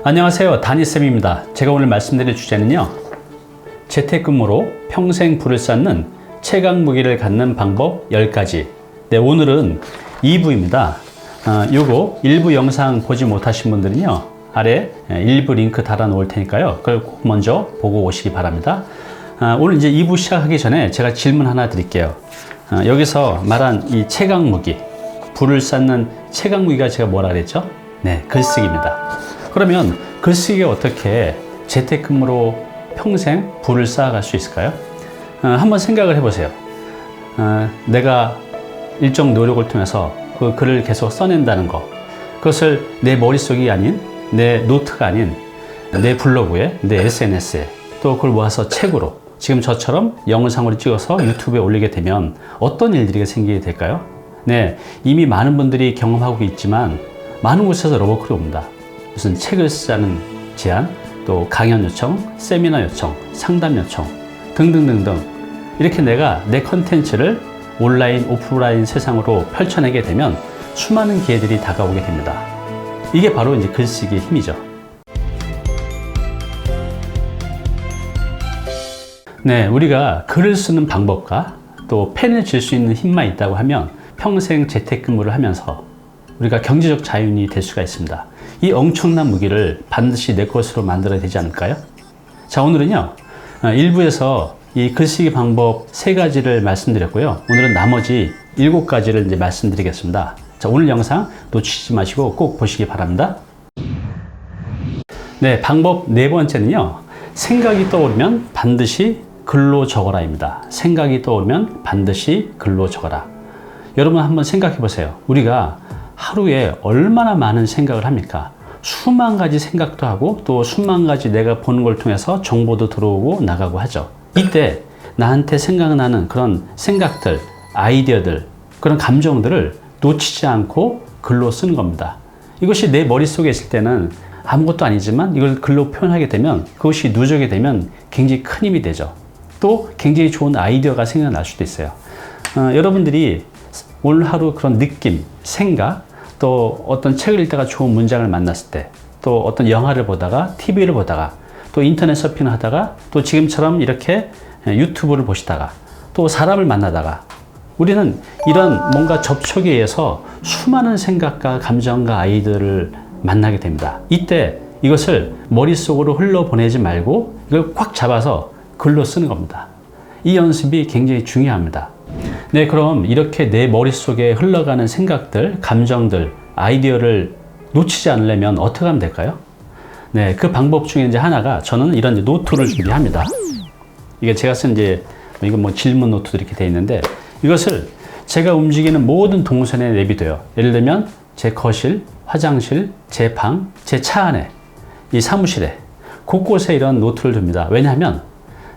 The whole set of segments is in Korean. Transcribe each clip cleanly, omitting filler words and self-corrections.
안녕하세요, 다니쌤입니다. 제가 오늘 말씀드릴 주제는요, 재택근무로 평생 부를 쌓는 최강 무기를 갖는 방법 10가지. 네, 오늘은 2부입니다. 요거 1부 영상 보지 못하신 분들은요, 아래 1부 링크 달아 놓을 테니까요, 그걸 꼭 먼저 보고 오시기 바랍니다. 오늘 이제 2부 시작하기 전에 제가 질문 하나 드릴게요. 여기서 말한 이 최강 무기, 불을 쌓는 최강 무기가 제가 뭐라 그랬죠? 네, 글쓰기입니다. 그러면 글쓰기가 어떻게 재택근무로 평생 불을 쌓아갈 수 있을까요? 한번 생각을 해보세요. 내가 일정 노력을 통해서 그 글을 계속 써낸다는 거, 그것을 내 머릿속이 아닌, 내 노트가 아닌 내 블로그에, 내 SNS에, 또 그걸 모아서 책으로, 지금 저처럼 영상으로 찍어서 유튜브에 올리게 되면 어떤 일들이 생기게 될까요? 네, 이미 많은 분들이 경험하고 있지만 많은 곳에서 러버콜이 옵니다. 무슨 책을 쓰자는 제안, 또 강연 요청, 세미나 요청, 상담 요청 등등등등, 이렇게 내가 내 컨텐츠를 온라인, 오프라인 세상으로 펼쳐내게 되면 수많은 기회들이 다가오게 됩니다. 이게 바로 이제 글쓰기의 힘이죠. 네, 우리가 글을 쓰는 방법과 또 펜을 쥘 수 있는 힘만 있다고 하면 평생 재택근무를 하면서 우리가 경제적 자유인이 될 수가 있습니다. 이 엄청난 무기를 반드시 내 것으로 만들어야 되지 않을까요? 자, 오늘은요, 1부에서 이 글쓰기 방법 3가지를 말씀드렸고요. 오늘은 나머지 7가지를 이제 말씀드리겠습니다. 자, 오늘 영상 놓치지 마시고 꼭 보시기 바랍니다. 네, 방법 4번째는요, 생각이 떠오르면 반드시 글로 적어라입니다. 생각이 떠오르면 반드시 글로 적어라. 여러분 한번 생각해 보세요. 우리가 하루에 얼마나 많은 생각을 합니까? 수만 가지 생각도 하고 또 수만 가지 내가 보는 걸 통해서 정보도 들어오고 나가고 하죠. 이때 나한테 생각나는 그런 생각들, 아이디어들, 그런 감정들을 놓치지 않고 글로 쓰는 겁니다. 이것이 내 머릿속에 있을 때는 아무것도 아니지만 이걸 글로 표현하게 되면, 그것이 누적이 되면 굉장히 큰 힘이 되죠. 또 굉장히 좋은 아이디어가 생겨날 수도 있어요. 여러분들이 오늘 하루 그런 느낌, 생각, 또 어떤 책을 읽다가 좋은 문장을 만났을 때, 또 어떤 영화를 보다가, TV를 보다가, 또 인터넷 서핑을 하다가, 또 지금처럼 이렇게 유튜브를 보시다가, 또 사람을 만나다가, 우리는 이런 뭔가 접촉에 의해서 수많은 생각과 감정과 아이디어를 만나게 됩니다. 이때 이것을 머릿속으로 흘러보내지 말고 이걸 꽉 잡아서 글로 쓰는 겁니다. 이 연습이 굉장히 중요합니다. 네, 그럼 이렇게 내 머릿속에 흘러가는 생각들, 감정들, 아이디어를 놓치지 않으려면 어떻게 하면 될까요? 네, 그 방법 중에 이제 하나가, 저는 이런 이제 노트를 준비합니다. 이게 제가 쓴 이제, 이건 뭐 질문 노트도 이렇게 되어 있는데, 이것을 제가 움직이는 모든 동선에 내비둬요. 예를 들면 제 거실, 화장실, 제 방, 제 차 안에, 이 사무실에, 곳곳에 이런 노트를 둡니다. 왜냐하면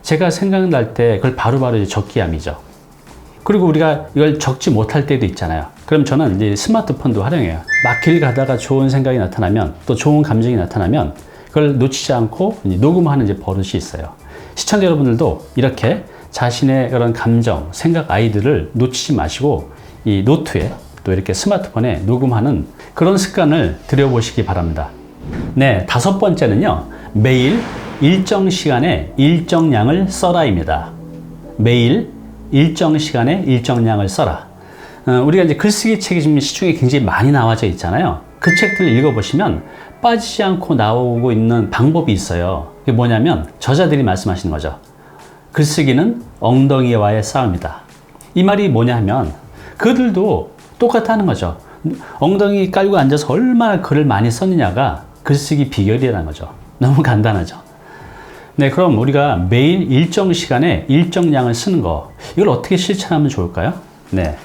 제가 생각날 때 그걸 바로바로 이제 적기 위함이죠. 그리고 우리가 이걸 적지 못할 때도 있잖아요. 그럼 저는 이제 스마트폰도 활용해요. 막 길 가다가 좋은 생각이 나타나면, 또 좋은 감정이 나타나면 그걸 놓치지 않고 녹음하는 이제 버릇이 있어요. 시청자 여러분들도 이렇게 자신의 그런 감정, 생각, 아이들을 놓치지 마시고 이 노트에, 또 이렇게 스마트폰에 녹음하는 그런 습관을 들여보시기 바랍니다. 네, 5번째는요, 매일 일정 시간에 일정량을 써라입니다. 매일 일정 시간에 일정량을 써라. 우리가 이제 글쓰기 책이 지금 시중에 굉장히 많이 나와져 있잖아요. 그 책들을 읽어보시면 빠지지 않고 나오고 있는 방법이 있어요. 그게 뭐냐면, 저자들이 말씀하시는 거죠. 글쓰기는 엉덩이와의 싸움이다. 이 말이 뭐냐 하면, 그들도 똑같다는 거죠. 엉덩이 깔고 앉아서 얼마나 글을 많이 썼느냐가 글쓰기 비결이라는 거죠. 너무 간단하죠. 네, 그럼 우리가 매일 일정 시간에 일정량을 쓰는 거, 이걸 어떻게 실천하면 좋을까요? 네,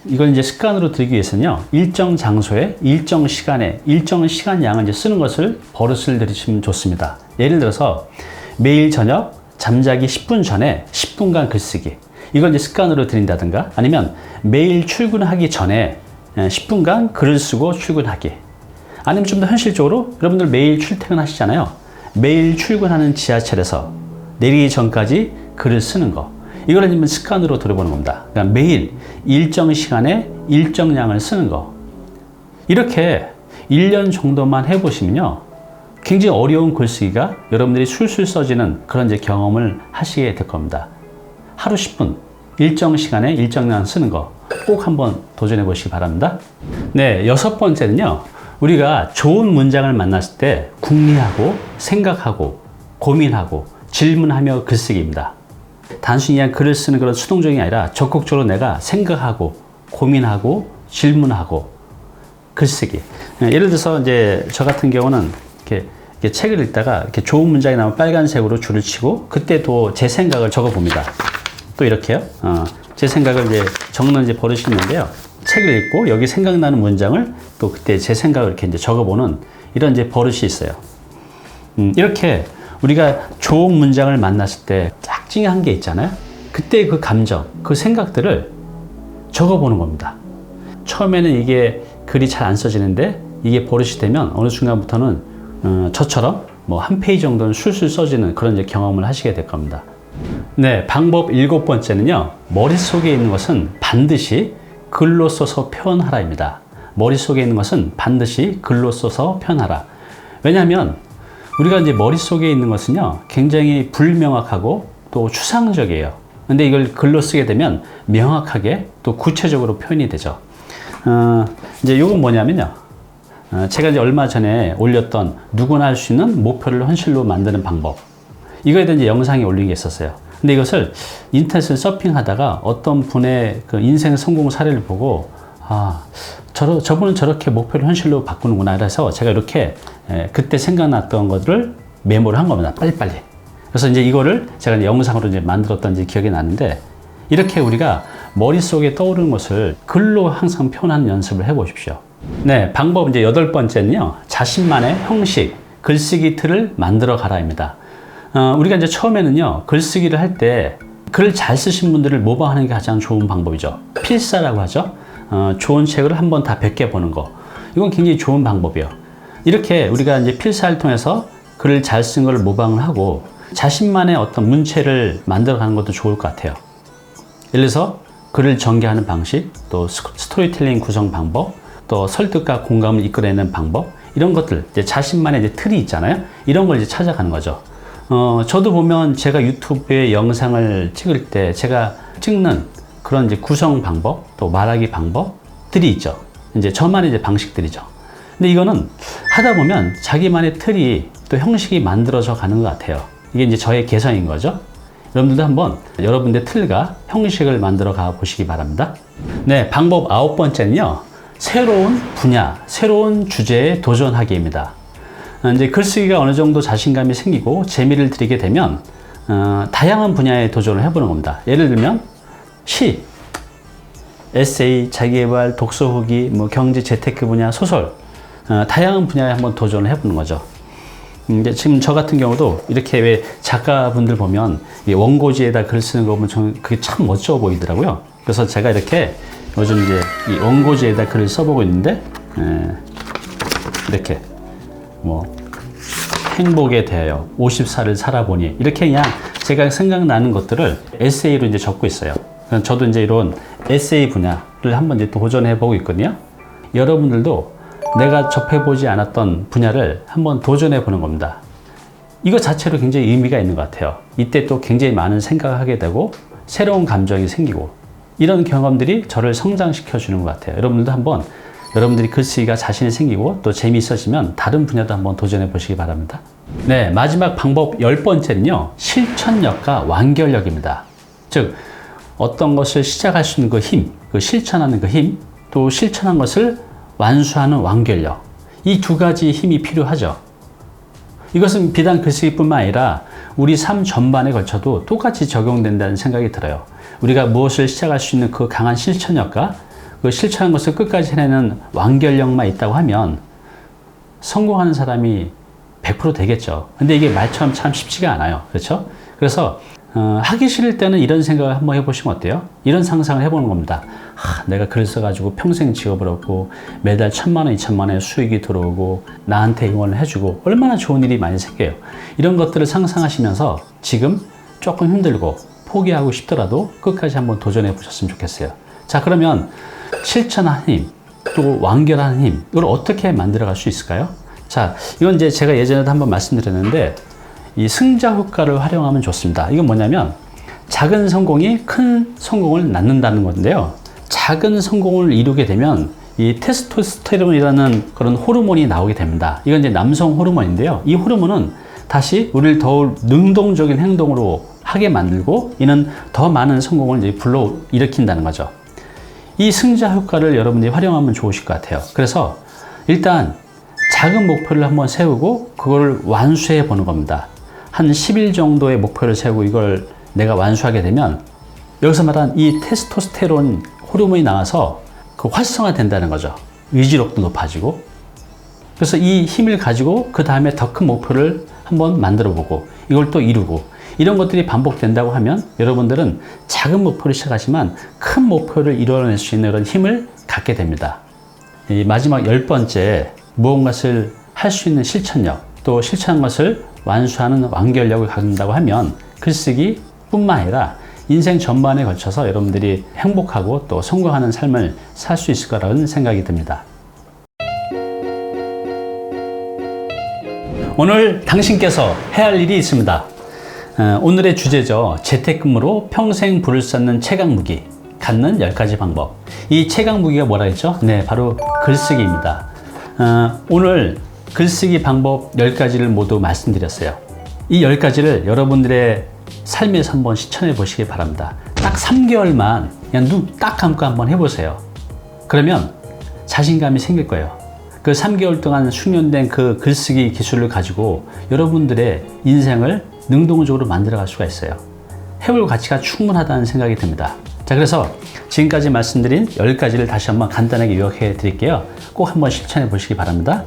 이걸 이제 습관으로 들이기 위해서는요, 일정 장소에 일정 시간에 일정 시간량을 이제 쓰는 것을 버릇을 들이시면 좋습니다. 예를 들어서 매일 저녁 잠자기 10분 전에 10분간 글쓰기, 이걸 이제 습관으로 들인다든가, 아니면 매일 출근하기 전에 10분간 글을 쓰고 출근하기, 아니면 좀 더 현실적으로 여러분들 매일 출퇴근하시잖아요. 매일 출근하는 지하철에서 내리기 전까지 글을 쓰는 거, 이걸 아니면 습관으로 들어보는 겁니다. 그러니까 매일 일정 시간에 일정량을 쓰는 거, 이렇게 1년 정도만 해보시면요, 굉장히 어려운 글쓰기가 여러분들이 술술 써지는 그런 이제 경험을 하시게 될 겁니다. 하루 10분, 일정 시간에 일정량 쓰는 거 꼭 한번 도전해 보시기 바랍니다. 네, 6번째는요. 우리가 좋은 문장을 만났을 때 궁리하고 생각하고 고민하고 질문하며 글쓰기입니다. 단순히 그냥 글을 쓰는 그런 수동적인 게 아니라 적극적으로 내가 생각하고 고민하고 질문하고 글쓰기. 예를 들어서 이제 저 같은 경우는 이렇게 책을 읽다가 이렇게 좋은 문장이 나오면 빨간색으로 줄을 치고 그때 또 제 생각을 적어 봅니다. 또 이렇게요. 제 생각을 이제 적는 이제 버릇이 있는데요. 책을 읽고 여기 생각나는 문장을 또 그때 제 생각을 이렇게 이제 적어보는 이런 이제 버릇이 있어요. 이렇게 우리가 좋은 문장을 만났을 때 짝찡한 게 있잖아요. 그때 그 감정, 그 생각들을 적어보는 겁니다. 처음에는 이게 글이 잘 안 써지는데 이게 버릇이 되면 어느 순간부터는 저처럼 뭐 한 페이지 정도는 술술 써지는 그런 이제 경험을 하시게 될 겁니다. 네, 방법 7번째는요. 머릿속에 있는 것은 반드시 글로 써서 표현하라입니다. 머릿속에 있는 것은 반드시 글로 써서 표현하라. 왜냐하면 우리가 이제 머릿속에 있는 것은요. 굉장히 불명확하고 또 추상적이에요. 근데 이걸 글로 쓰게 되면 명확하게 또 구체적으로 표현이 되죠. 이제 이건 뭐냐면요. 제가 이제 얼마 전에 올렸던 누구나 할 수 있는 목표를 현실로 만드는 방법. 이거에 대한 이제 영상이 올린 게 있었어요. 근데 이것을 인터넷을 서핑하다가 어떤 분의 그 인생 성공 사례를 보고, 저분은 저렇게 목표를 현실로 바꾸는구나. 그래서 제가 이렇게 그때 생각났던 것들을 메모를 한 겁니다. 빨리빨리. 그래서 이제 이거를 제가 이제 영상으로 이제 만들었던 이제 기억이 나는데, 이렇게 우리가 머릿속에 떠오르는 것을 글로 항상 표현하는 연습을 해 보십시오. 네, 방법 이제 8번째는요. 자신만의 형식, 글쓰기 틀을 만들어 가라입니다. 우리가 이제 처음에는요, 글쓰기를 할 때 글을 잘 쓰신 분들을 모방하는 게 가장 좋은 방법이죠. 필사라고 하죠. 좋은 책을 한번 다 베껴 보는 거. 이건 굉장히 좋은 방법이에요. 이렇게 우리가 이제 필사를 통해서 글을 잘 쓴 걸 모방을 하고 자신만의 어떤 문체를 만들어 가는 것도 좋을 것 같아요. 예를 들어서 글을 전개하는 방식, 또 스토리텔링 구성 방법, 또 설득과 공감을 이끌어내는 방법, 이런 것들, 이제 자신만의 이제 틀이 있잖아요. 이런 걸 이제 찾아가는 거죠. 저도 보면 제가 유튜브에 영상을 찍을 때 제가 찍는 그런 이제 구성 방법, 또 말하기 방법들이 있죠. 이제 저만의 이제 방식들이죠. 근데 이거는 하다 보면 자기만의 틀이 또 형식이 만들어져 가는 것 같아요. 이게 이제 저의 개성인 거죠. 여러분들도 한번 여러분의 틀과 형식을 만들어 가 보시기 바랍니다. 네, 방법 9번째는요. 새로운 분야, 새로운 주제에 도전하기입니다. 이제 글쓰기가 어느 정도 자신감이 생기고 재미를 들이게 되면 다양한 분야에 도전을 해보는 겁니다. 예를 들면 시, 에세이, 자기계발, 독서 후기, 뭐 경제, 재테크 분야, 소설, 다양한 분야에 한번 도전을 해보는 거죠. 지금 저 같은 경우도 이렇게 왜 작가분들 보면 원고지에다 글 쓰는 거 보면 저는 그게 참 멋져 보이더라고요. 그래서 제가 이렇게 요즘 이제 이 원고지에다 글을 써보고 있는데, 이렇게 뭐 행복에 대하여 50살을 살아보니 이렇게 그냥 제가 생각나는 것들을 에세이로 이제 적고 있어요. 저도 이제 이런 에세이 분야를 한번 이제 도전해 보고 있거든요. 여러분들도 내가 접해보지 않았던 분야를 한번 도전해 보는 겁니다. 이거 자체로 굉장히 의미가 있는 것 같아요. 이때 또 굉장히 많은 생각을 하게 되고 새로운 감정이 생기고 이런 경험들이 저를 성장시켜 주는 것 같아요. 여러분들도 한번 여러분들이 글쓰기가 자신이 생기고 또 재미있어지면 다른 분야도 한번 도전해 보시기 바랍니다. 네, 마지막 방법 10번째는요. 실천력과 완결력입니다. 즉 어떤 것을 시작할 수 있는 그 힘, 그 실천하는 그 힘, 또 실천한 것을 완수하는 완결력. 이 두 가지 힘이 필요하죠. 이것은 비단 글쓰기뿐만 아니라 우리 삶 전반에 걸쳐도 똑같이 적용된다는 생각이 들어요. 우리가 무엇을 시작할 수 있는 그 강한 실천력과 그 실천한 것을 끝까지 해내는 완결력만 있다고 하면 성공하는 사람이 100% 되겠죠. 근데 이게 말처럼 참 쉽지가 않아요. 그렇죠? 그래서 하기 싫을 때는 이런 생각을 한번 해보시면 어때요? 이런 상상을 해보는 겁니다. 내가 글 써가지고 평생 직업을 얻고 매달 1,000만 원, 2,000만 원의 수익이 들어오고 나한테 응원을 해주고 얼마나 좋은 일이 많이 생겨요. 이런 것들을 상상하시면서 지금 조금 힘들고 포기하고 싶더라도 끝까지 한번 도전해 보셨으면 좋겠어요. 자, 그러면 실천하는 힘, 또 완결하는 힘, 이걸 어떻게 만들어 갈 수 있을까요? 자, 이건 이제 제가 예전에도 한번 말씀드렸는데 이 승자 효과를 활용하면 좋습니다. 이건 뭐냐면 작은 성공이 큰 성공을 낳는다는 건데요. 작은 성공을 이루게 되면 이 테스토스테론이라는 그런 호르몬이 나오게 됩니다. 이건 이제 남성 호르몬인데요. 이 호르몬은 다시 우리를 더 능동적인 행동으로 하게 만들고 이는 더 많은 성공을 이제 불러일으킨다는 거죠. 이 승자 효과를 여러분들이 활용하면 좋으실 것 같아요. 그래서 일단 작은 목표를 한번 세우고 그걸 완수해 보는 겁니다. 한 10일 정도의 목표를 세우고 이걸 내가 완수하게 되면 여기서 말한 이 테스토스테론 호르몬이 나와서 그 활성화된다는 거죠. 의지력도 높아지고. 그래서 이 힘을 가지고 그 다음에 더 큰 목표를 한번 만들어 보고 이걸 또 이루고 이런 것들이 반복된다고 하면 여러분들은 작은 목표를 시작하지만 큰 목표를 이뤄낼 수 있는 그런 힘을 갖게 됩니다. 이 마지막 10번째, 무언가를 할 수 있는 실천력, 또 실천한 것을 완수하는 완결력을 갖는다고 하면 글쓰기 뿐만 아니라 인생 전반에 걸쳐서 여러분들이 행복하고 또 성공하는 삶을 살 수 있을 거라는 생각이 듭니다. 오늘 당신께서 해야 할 일이 있습니다. 오늘의 주제죠. 재택근무로 평생 부를 쌓는 최강무기, 갖는 10가지 방법. 이 최강무기가 뭐라 했죠? 네, 바로 글쓰기입니다. 오늘 글쓰기 방법 10가지를 모두 말씀드렸어요. 이 10가지를 여러분들의 삶에서 한번 실천해 보시기 바랍니다. 딱 3개월만 그냥 눈 딱 감고 한번 해보세요. 그러면 자신감이 생길 거예요. 그 3개월 동안 숙련된 그 글쓰기 기술을 가지고 여러분들의 인생을 능동적으로 만들어갈 수가 있어요. 해볼 가치가 충분하다는 생각이 듭니다. 자, 그래서 지금까지 말씀드린 10가지를 다시 한번 간단하게 요약해 드릴게요. 꼭 한번 실천해 보시기 바랍니다.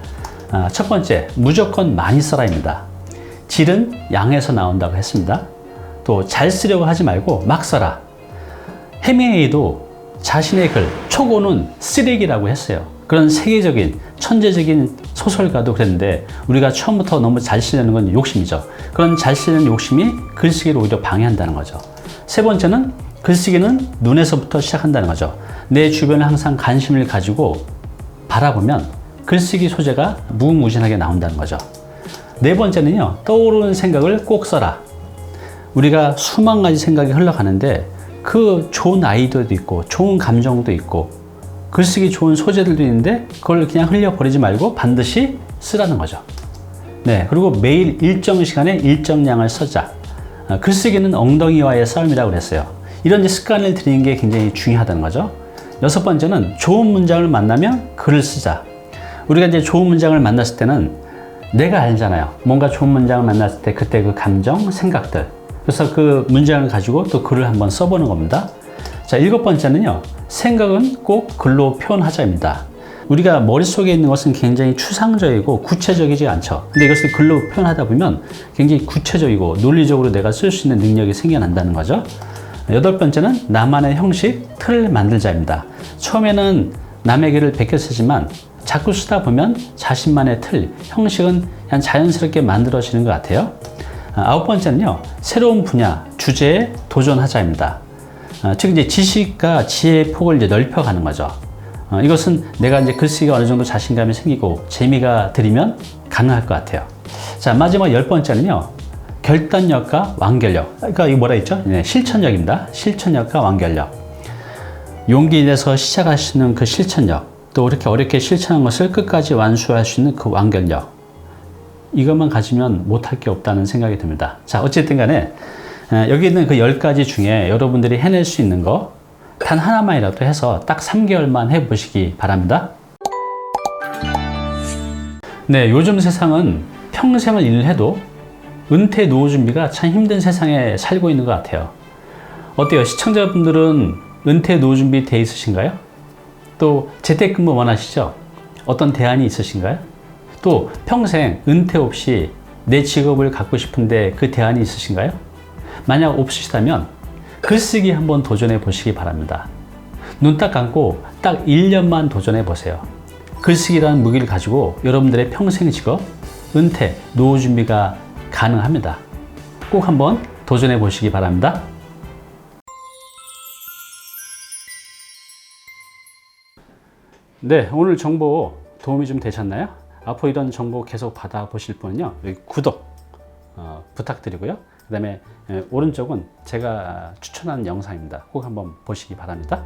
첫 번째, 무조건 많이 써라입니다. 질은 양에서 나온다고 했습니다. 또 잘 쓰려고 하지 말고 막 써라. 헤밍웨이도 자신의 글, 초고는 쓰레기라고 했어요. 그런 세계적인, 천재적인 소설가도 그랬는데 우리가 처음부터 너무 잘 쓰려는 건 욕심이죠. 그런 잘 쓰려는 욕심이 글쓰기를 오히려 방해한다는 거죠. 세 번째는 글쓰기는 눈에서부터 시작한다는 거죠. 내 주변에 항상 관심을 가지고 바라보면 글쓰기 소재가 무궁무진하게 나온다는 거죠. 네 번째는요, 떠오르는 생각을 꼭 써라. 우리가 수만 가지 생각이 흘러가는데 그 좋은 아이디어도 있고 좋은 감정도 있고 글쓰기 좋은 소재들도 있는데 그걸 그냥 흘려버리지 말고 반드시 쓰라는 거죠. 네, 그리고 매일 일정 시간에 일정량을 쓰자. 글쓰기는 엉덩이와의 싸움이라고 그랬어요. 이런 습관을 들이는 게 굉장히 중요하다는 거죠. 여섯 번째는 좋은 문장을 만나면 글을 쓰자. 우리가 이제 좋은 문장을 만났을 때는 내가 알잖아요. 뭔가 좋은 문장을 만났을 때 그때 그 감정, 생각들. 그래서 그 문장을 가지고 또 글을 한번 써보는 겁니다. 자, 일곱 번째는요, 생각은 꼭 글로 표현하자입니다. 우리가 머릿속에 있는 것은 굉장히 추상적이고 구체적이지 않죠. 근데 이것을 글로 표현하다 보면 굉장히 구체적이고 논리적으로 내가 쓸 수 있는 능력이 생겨난다는 거죠. 여덟 번째는 나만의 형식, 틀을 만들자입니다. 처음에는 남의 글을 베껴 쓰지만 자꾸 쓰다 보면 자신만의 틀, 형식은 그냥 자연스럽게 만들어지는 것 같아요. 아홉 번째는요, 새로운 분야, 주제에 도전하자입니다. 즉 이제 지식과 지혜의 폭을 이제 넓혀가는 거죠. 이것은 내가 이제 글쓰기가 어느 정도 자신감이 생기고 재미가 들이면 가능할 것 같아요. 자, 마지막 열 번째는요, 결단력과 완결력. 그러니까 이거 뭐라 했죠? 네, 실천력입니다. 실천력과 완결력. 용기 내서 시작하시는 그 실천력, 또 이렇게 어렵게 실천한 것을 끝까지 완수할 수 있는 그 완결력. 이것만 가지면 못할 게 없다는 생각이 듭니다. 자, 어쨌든 간에 여기 있는 그 10가지 중에 여러분들이 해낼 수 있는 거 단 하나만이라도 해서 딱 3개월만 해보시기 바랍니다. 네, 요즘 세상은 평생을 일을 해도 은퇴 노후 준비가 참 힘든 세상에 살고 있는 것 같아요. 어때요? 시청자분들은 은퇴 노후 준비 돼 있으신가요? 또 재택근무 원하시죠? 어떤 대안이 있으신가요? 또 평생 은퇴 없이 내 직업을 갖고 싶은데 그 대안이 있으신가요? 만약 없으시다면 글쓰기 한번 도전해 보시기 바랍니다. 눈 딱 감고 딱 1년만 도전해 보세요. 글쓰기라는 무기를 가지고 여러분들의 평생 직업, 은퇴, 노후 준비가 가능합니다. 꼭 한번 도전해 보시기 바랍니다. 네, 오늘 정보 도움이 좀 되셨나요? 앞으로 이런 정보 계속 받아보실 분은요, 여기 구독 부탁드리고요. 그 다음에 오른쪽은 제가 추천한 영상입니다. 꼭 한번 보시기 바랍니다.